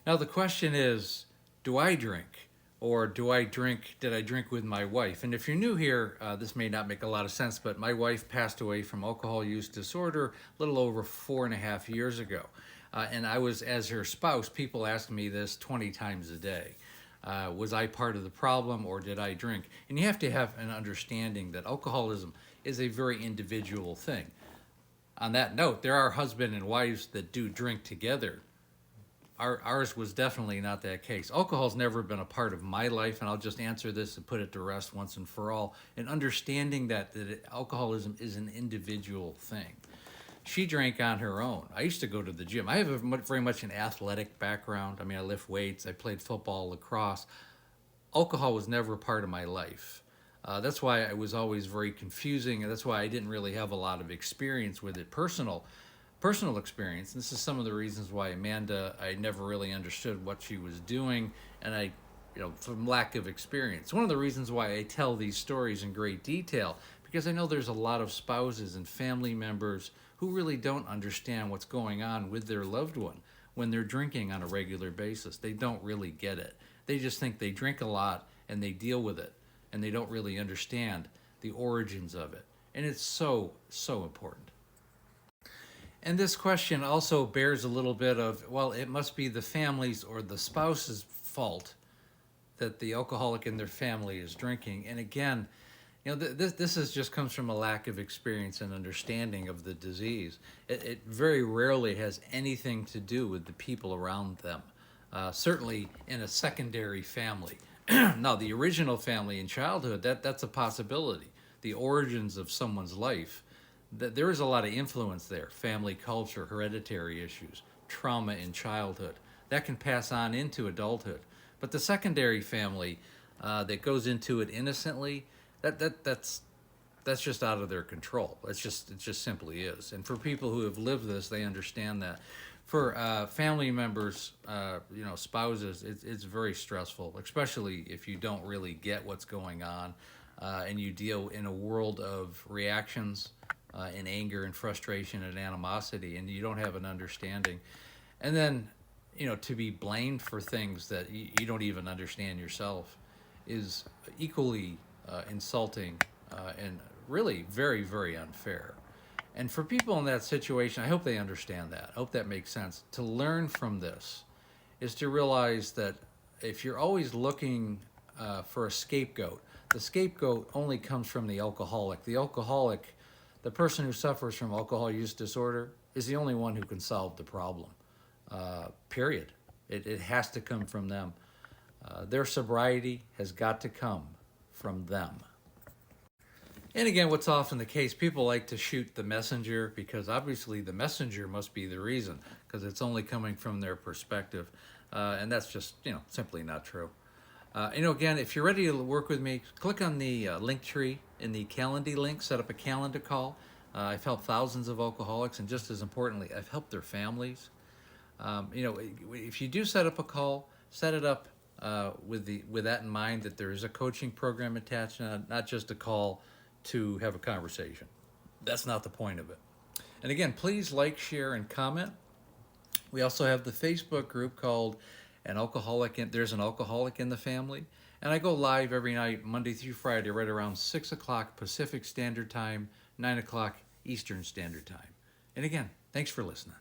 Now the question is, do I drink? Or did I drink with my wife? And if you're new here, this may not make a lot of sense, but my wife passed away from alcohol use disorder a little over 4.5 years ago. And I was, as her spouse, people ask me this 20 times a day. Was I part of the problem or did I drink? And you have to have an understanding that alcoholism is a very individual thing. On that note, there are husband and wives that do drink together. Ours was definitely not that case. Alcohol's never been a part of my life, and I'll just answer this and put it to rest once and for all. And understanding that alcoholism is an individual thing. She drank on her own. I used to go to the gym. I have very much an athletic background. I mean, I lift weights. I played football, lacrosse. Alcohol was never a part of my life. That's why it was always very confusing, and that's why I didn't really have a lot of experience with it, personal experience. And this is some of the reasons why Amanda, I never really understood what she was doing, and from lack of experience. One of the reasons why I tell these stories in great detail, because I know there's a lot of spouses and family members who really don't understand what's going on with their loved one when they're drinking on a regular basis. They don't really get it. They just think they drink a lot and they deal with it, and they don't really understand the origins of it. And it's so, so important. And this question also bears a little bit of, well, it must be the family's or the spouse's fault that the alcoholic in their family is drinking. And again, this is just comes from a lack of experience and understanding of the disease. It very rarely has anything to do with the people around them, certainly in a secondary family. Now, the original family in childhood, that's a possibility. The origins of someone's life, there is a lot of influence there. Family culture, hereditary issues, trauma in childhood. That can pass on into adulthood. But the secondary family that goes into it innocently, that's just out of their control. It just simply is. And for people who have lived this, they understand that. For family members, spouses, it's very stressful, especially if you don't really get what's going on, and you deal in a world of reactions, and anger and frustration and animosity, and you don't have an understanding. And then, to be blamed for things that you don't even understand yourself is equally insulting, and really very, very unfair. And for people in that situation, I hope they understand that. I hope that makes sense. To learn from this is to realize that if you're always looking for a scapegoat, the scapegoat only comes from the alcoholic. The person who suffers from alcohol use disorder, is the only one who can solve the problem, period. It has to come from them. Their sobriety has got to come from them. And again, what's often the case, people like to shoot the messenger because obviously the messenger must be the reason, because it's only coming from their perspective. And that's just, simply not true. Again, if you're ready to work with me, click on the link tree in the Calendly link, set up a calendar call. I've helped thousands of alcoholics, and just as importantly, I've helped their families. If you do set up a call, set it up with that in mind, that there is a coaching program attached, not just a call to have a conversation. That's not the point of it. And again, please like, share, and comment. We also have the Facebook group called There's an Alcoholic in the Family. And I go live every night, Monday through Friday, right around 6 o'clock Pacific Standard Time, 9 o'clock Eastern Standard Time. And again, thanks for listening.